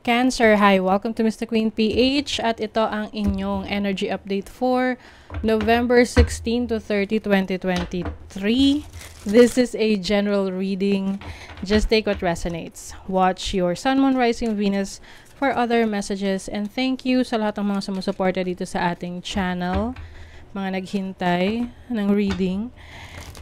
Cancer, hi! Welcome to Mr. Queen PH at ito ang inyong energy update for November 16 to 30, 2023. This is a general reading. Just take what resonates. Watch your Sun, Moon, Rising, Venus for other messages. And thank you sa lahat ng mga sumusuporta dito sa ating channel. Mga naghintay ng reading.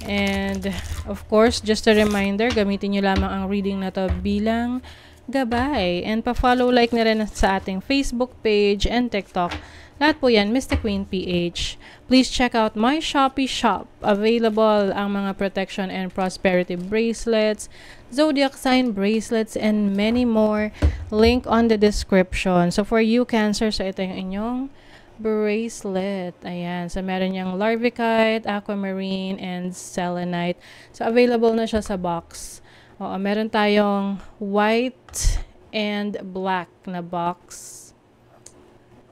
And of course, just a reminder, gamitin nyo lamang ang reading na to bilang gabay. And pa-follow, like na rin sa ating Facebook page and TikTok. Lahat po yan, Mr. Queen PH. Please check out my Shopee shop. Available ang mga protection and prosperity bracelets, zodiac sign bracelets, and many more. Link on the description. So for you, Cancer, so ito yung inyong bracelet. Ayan. So meron niyang larvicite, aquamarine, and selenite. So available na siya sa box. Oo, meron tayong white and black na box.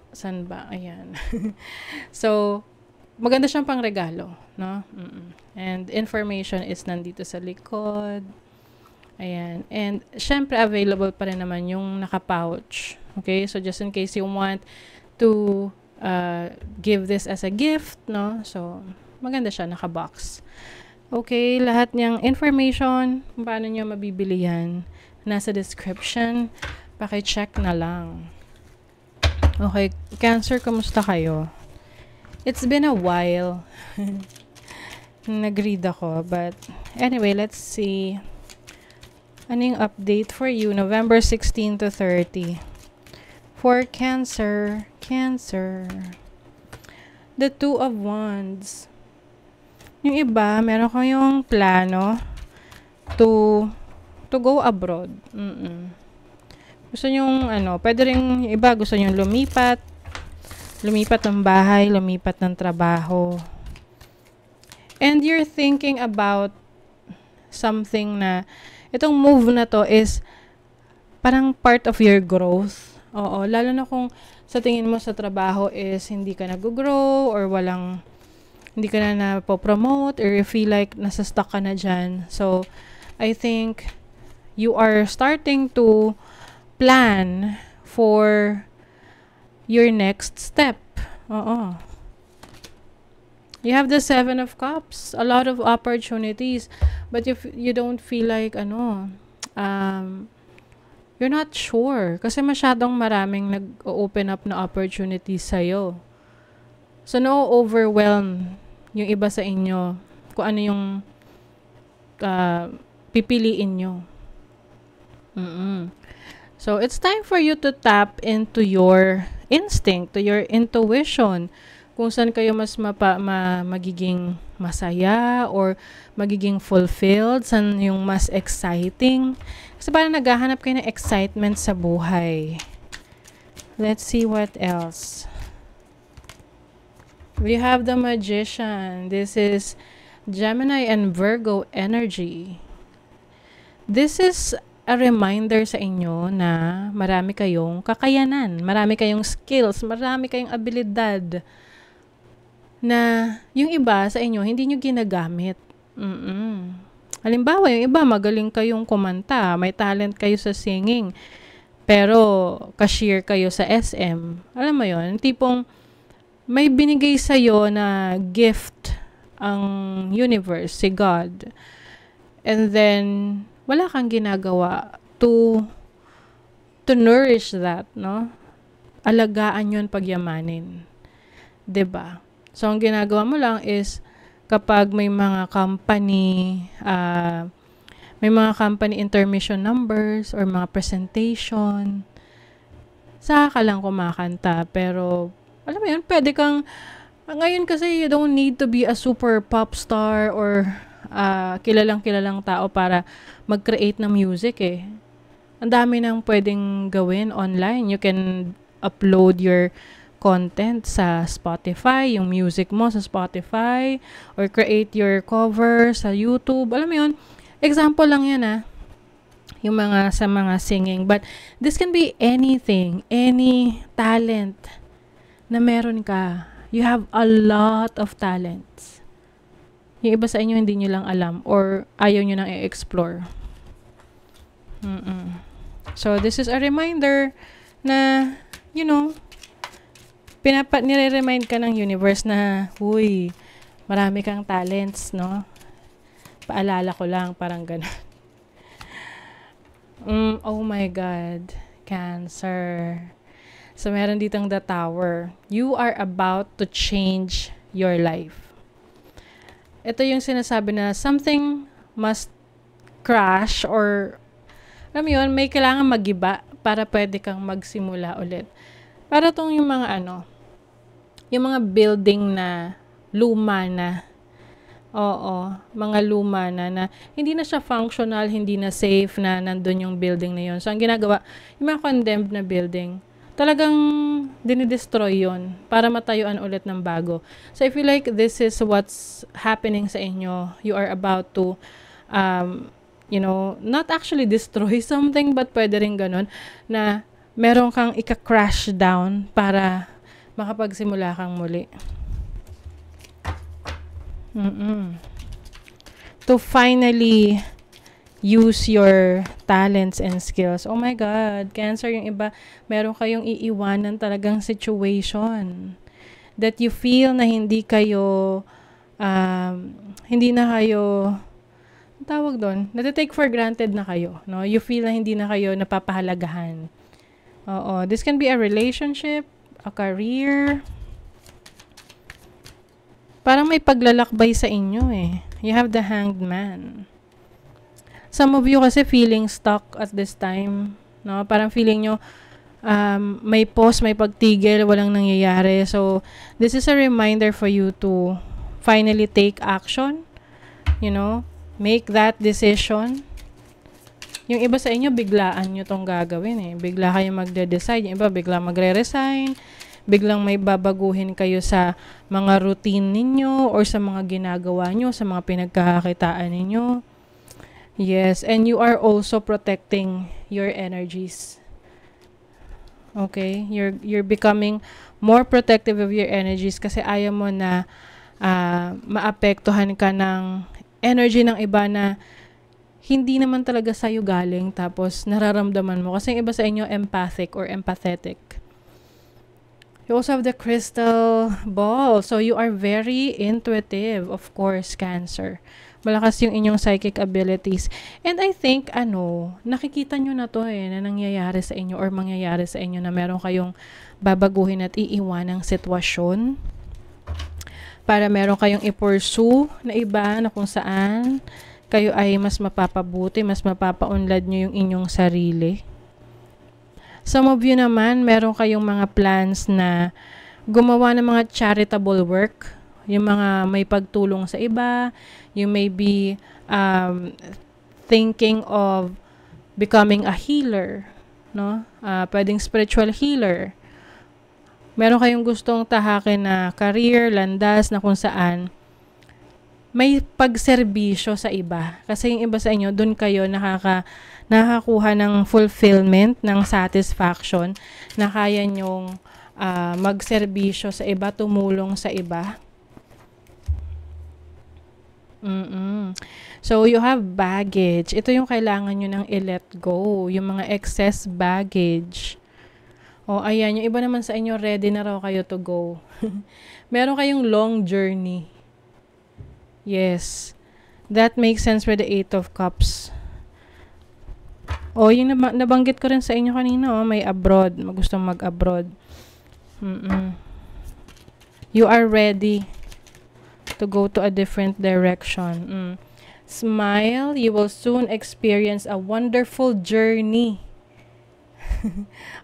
San ba? Ayan. So, maganda siyang pang regalo, no? And information is nandito sa likod. Ayan. And, syempre, available pa rin naman yung naka-pouch. Okay? So, just in case you want to give this as a gift, no? So, maganda siya, naka-box. Okay, lahat niyang information, paano niyo mabibili yan, nasa description. Paki-check na lang. Okay, Cancer, kamusta kayo? It's been a while. Nag-read ako, but anyway, let's see. Ano yung update for you? November 16 to 30. For Cancer, the Two of Wands. Yung iba, meron kayong plano to go abroad. Gusto nyong, pwede rin yung iba, gusto nyong lumipat ng bahay, lumipat ng trabaho. And you're thinking about something na, itong move na to is parang part of your growth. Oo, lalo na kung sa tingin mo sa trabaho is hindi ka nag-grow or hindi ka na napopromote or you feel like nasa-stuck ka na dyan. So, I think you are starting to plan for your next step. Oo. You have the Seven of Cups. A lot of opportunities. But if you don't feel like, you're not sure. Kasi masyadong maraming nag-open up na opportunities sa'yo. So, no overwhelm yung iba sa inyo kung ano yung pipiliin nyo. So, it's time for you to tap into your instinct, to your intuition. Kung saan kayo mas magiging masaya or magiging fulfilled, saan yung mas exciting. Kasi parang naghahanap kayo ng excitement sa buhay. Let's see what else. We have the Magician. This is Gemini and Virgo energy. This is a reminder sa inyo na marami kayong kakayanan, marami kayong skills, marami kayong abilidad na yung iba sa inyo hindi nyo ginagamit. Halimbawa, yung iba magaling kayong kumanta, may talent kayo sa singing, pero cashier kayo sa SM. Alam mo yon, tipong may binigay sa'yo na gift ang universe, si God. And then, wala kang ginagawa to nourish that, no? Alagaan yun, pagyamanin. 'Di ba? So, ang ginagawa mo lang is, kapag may mga company intermission numbers or mga presentation, saka ka lang kumakanta. Pero, alam mo yun, pwede kang, ngayon kasi you don't need to be a super pop star or kilalang tao para mag-create ng music eh. Ang dami nang pwedeng gawin online. You can upload your content sa Spotify, yung music mo sa Spotify, or create your cover sa YouTube. Alam mo yun, example lang yan yung sa mga singing. But this can be anything, any talent na meron ka. You have a lot of talents. Yung iba sa inyo hindi nyo lang alam or ayaw nyo nang i-explore. So, this is a reminder na, you know, nire-remind ka ng universe na, huy, marami kang talents, no? Paalala ko lang, parang gano'n. Oh my God. Cancer. So, meron ditong the Tower. You are about to change your life. Ito yung sinasabi na something must crash or, alam mo yun, may kailangan magiba para pwede kang magsimula ulit. Para tong yung mga yung mga building na luma na. Oo, mga luma na hindi na siya functional, hindi na safe na nandun yung building na yun. So, ang ginagawa, yung mga condemned na building, talagang dinidestroy yun para matayuan ulit ng bago. So, I feel like this is what's happening sa inyo. You are about to, not actually destroy something, but pwede rin ganun, na meron kang ika-crash down para makapagsimula kang muli. To finally use your talents and skills. Oh my God, Cancer, yung iba, meron kayong iiwanan talagang situation that you feel na hindi na kayo, tawag doon, nati-take for granted na kayo, no? You feel na hindi na kayo napapahalagahan. Oo, this can be a relationship, a career. Parang may paglalakbay sa inyo eh. You have the Hanged Man. Some of you kasi feeling stuck at this time, no? Parang feeling nyo may pause, may pagtigil, walang nangyayari. So, this is a reminder for you to finally take action, make that decision. Yung iba sa inyo, biglaan nyo tong gagawin eh. Bigla kayo magde-decide. Yung iba, bigla magre-resign. Biglang may babaguhin kayo sa mga routine ninyo or sa mga ginagawa nyo, sa mga pinagkakakitaan ninyo. Yes, and you are also protecting your energies. Okay? You're becoming more protective of your energies kasi ayaw mo na maapektuhan ka ng energy ng iba na hindi naman talaga sa'yo galing tapos nararamdaman mo. Kasi yung iba sa inyo empathic or empathetic. You also have the crystal ball. So, you are very intuitive, of course, Cancer. Malakas yung inyong psychic abilities. And I think, nakikita nyo na to na nangyayari sa inyo or mangyayari sa inyo na meron kayong babaguhin at iiwanang sitwasyon. Para meron kayong i-pursue na iba na kung saan kayo ay mas mapapabuti, mas mapapaunlad nyo yung inyong sarili. Some of you naman, meron kayong mga plans na gumawa ng mga charitable work. Yung mga may pagtulong sa iba. You may be thinking of becoming a healer. No? Pwedeng spiritual healer. Meron kayong gustong tahakin na career, landas na kung saan may pagserbisyo sa iba. Kasi yung iba sa inyo, dun kayo nakakuha ng fulfillment, ng satisfaction na kaya nyong magserbisyo sa iba, tumulong sa iba. So, you have baggage. Ito yung kailangan nyo ng i-let go. Yung mga excess baggage. Ayan. Yung iba naman sa inyo, ready na raw kayo to go. Meron kayong long journey. Yes. That makes sense with the 8 of Cups. Yung nabanggit ko rin sa inyo kanina, may abroad. Magustong mag-abroad. You are ready to go to a different direction. Smile. You will soon experience a wonderful journey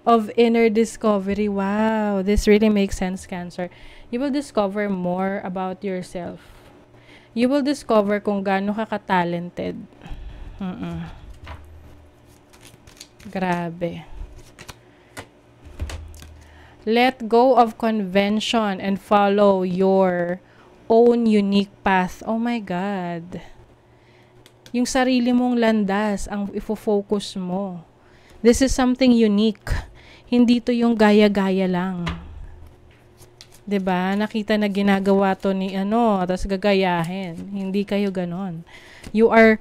of inner discovery. Wow. This really makes sense, Cancer. You will discover more about yourself. You will discover kung gaano ka ka-talented. Grabe. Let go of convention and follow your own unique path. Oh my God. Yung sarili mong landas ang ifo-focus mo. This is something unique. Hindi to yung gaya-gaya lang. 'Di ba? Nakita na ginagawa to ni tapos gagayahin. Hindi kayo ganon. You are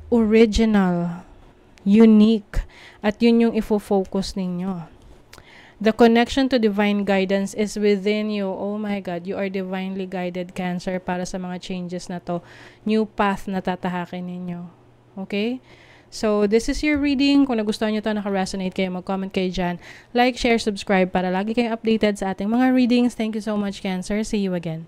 original. unique. At yun yung ifo-focus ninyo. The connection to divine guidance is within you. Oh my God, you are divinely guided, Cancer, para sa mga changes na to. New path na tatahakin ninyo. Okay? So, this is your reading. Kung nagustuhan nyo to, naka-resonate kayo, mag-comment kayo dyan. Like, share, subscribe para lagi kayong updated sa ating mga readings. Thank you so much, Cancer. See you again.